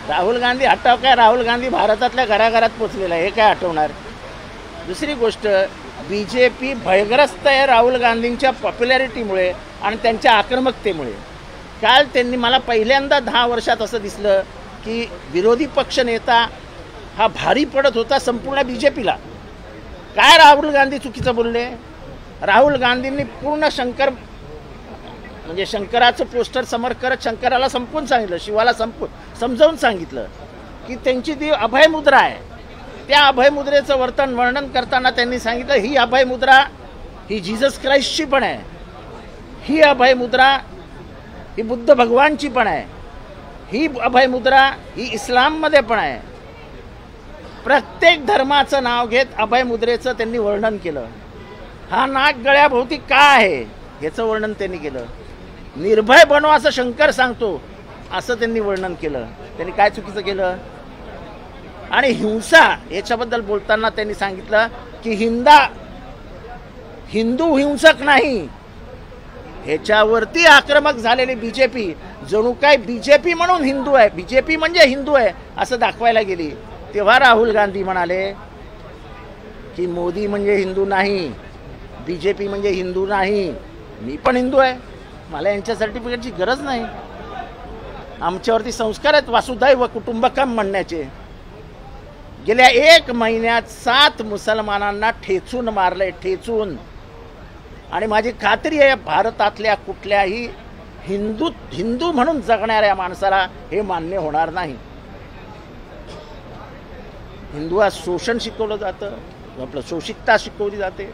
राहुल गांधी हटाव काय, राहुल गांधी भारतातल्या घराघरात पोचलेला आहे, हे काय हटवणार. दुसरी गोष्ट, BJP भयग्रस्त आहे राहुल गांधींच्या पॉप्युलॅरिटीमुळे आणि त्यांच्या आक्रमकतेमुळे. काल त्यांनी मला पहिल्यांदा 10 वर्षात असं दिसलं की विरोधी पक्ष नेता हा भारी पडत होता संपूर्ण BJPला. काय राहुल गांधी चुकीचं बोलले. राहुल गांधींनी पूर्ण शंकराचं पोस्टर समोर करत शंकराला संपवून सांगितलं, शिवाला समजावून सांगितलं की त्यांची ती अभयमुद्रा आहे. त्या अभयमुद्रेचं वर्णन करताना त्यांनी सांगितलं ही अभयमुद्रा ही जीसस ख्राइस्टची पण आहे, ही अभयमुद्रा ही बुद्ध भगवानची पण आहे, ही अभयमुद्रा ही इस्लाममध्ये पण आहे. प्रत्येक धर्माचं नाव घेत अभयमुद्रेचं त्यांनी वर्णन केलं. हा नाग गळ्याभोवती का आहे याचं वर्णन त्यांनी केलं. निर्भय बनो असं शंकर सांगतो असं त्यांनी वर्णन केलं. त्यांनी काय चुकीचं केलं. आणि हिंसा याच्याबद्दल बोलताना त्यांनी सांगितलं की हिंदू हिंसक नाही, ह्याच्यावरती आक्रमक झालेली BJP जणू काय BJP म्हणून हिंदू आहे, BJP म्हणजे हिंदू आहे असं दाखवायला गेली. तेव्हा राहुल गांधी म्हणाले की मोदी म्हणजे हिंदू नाही, BJP म्हणजे हिंदू नाही, मी पण हिंदू आहे, मला यांच्या सर्टिफिकेटची गरज नाही. आमच्यावरती संस्कार आहेत वासुदैव कुटुंबकम म्हणण्याचे. गेल्या 1 महिन्यात 7 मुसलमानांना ठेचून मारले, ठेचून. आणि माझी खात्री आहे भारतातल्या कुठल्याही हिंदू म्हणून जगणाऱ्या माणसाला हे मान्य होणार नाही. हिंदूला शोषण शिकवलं जातं, आपलं शोषितता शिकवली जाते,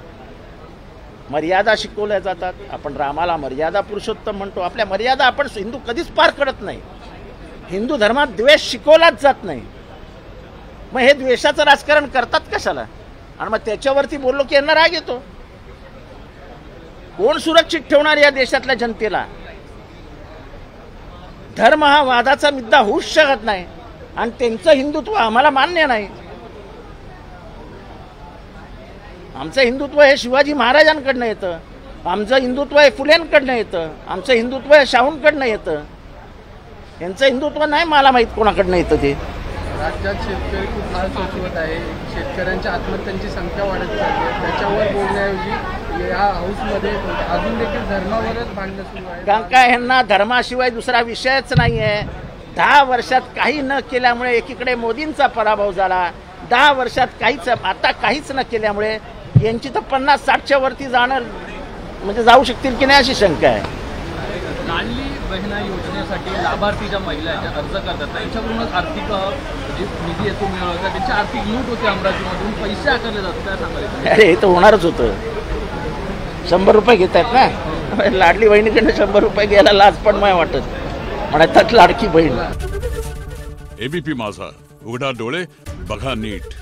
मर्यादा शिकवल्या जातात. आपण रामाला मर्यादा पुरुषोत्तम म्हणतो. आपल्या मर्यादा आपण हिंदू कधीच पार करत नाही. हिंदू धर्मात द्वेष शिकवलाच जात नाही. मग हे द्वेषाचं राजकारण करतात कशाला. आणि मग त्याच्यावरती बोललो की यांना राग येतो. कोण सुरक्षित ठेवणार या देशातल्या जनतेला. धर्म हा वादाचा मुद्दा होऊच शकत नाही आणि त्यांचं हिंदुत्व आम्हाला मान्य नाही. आमचं हिंदुत्व हे शिवाजी महाराजांकडनं येतं, आमचं हिंदुत्व हे फुलेंकडनं येतं, आमचं हिंदुत्व हे शाहूंकडनं येतं. यांचं हिंदुत्व नाही मला माहीत कोणाकडनं येतं ते. राज्यात शेतकरी खूप हाल सोसवत आहे. शेतकऱ्यांच्या आत्महत्यांची संख्या वाढत चालली आहे. त्याच्यावर बोलण्याऐवजी या हाऊसमध्ये अजून देखील धर्मावरच भांडणं सुरू आहे. कारण काय ह्यांना धर्माशिवाय दुसरा विषयच नाही आहे. 10 वर्षात काही न केल्यामुळे एकीकडे मोदींचा पराभव झाला, 10 वर्षात आता काहीच न केल्यामुळे यांची तर 50-60च्या वरती जाणं म्हणजे जाऊ शकतील की नाही अशी शंका आहे. लाडली बहिणा योजनेसाठी लाभार्थी ज्या महिला आहेत अर्ज करतात त्यांच्याकडूनच आर्थिक निधी येतो मिळवतात, त्यांची आर्थिक लूट होते, अमरावतीमधून पैसे आकारले जातात. काय सांगायचं. अरे हे तर होणारच होतं. 100 रुपये घेत आहेत ना, लाडली बहिणीकडनं 100 रुपये घ्यायला लाज पण नाही वाटत, म्हणतात लाडकी बहीण. ABP माझा, उघडा डोळे बघा नीट.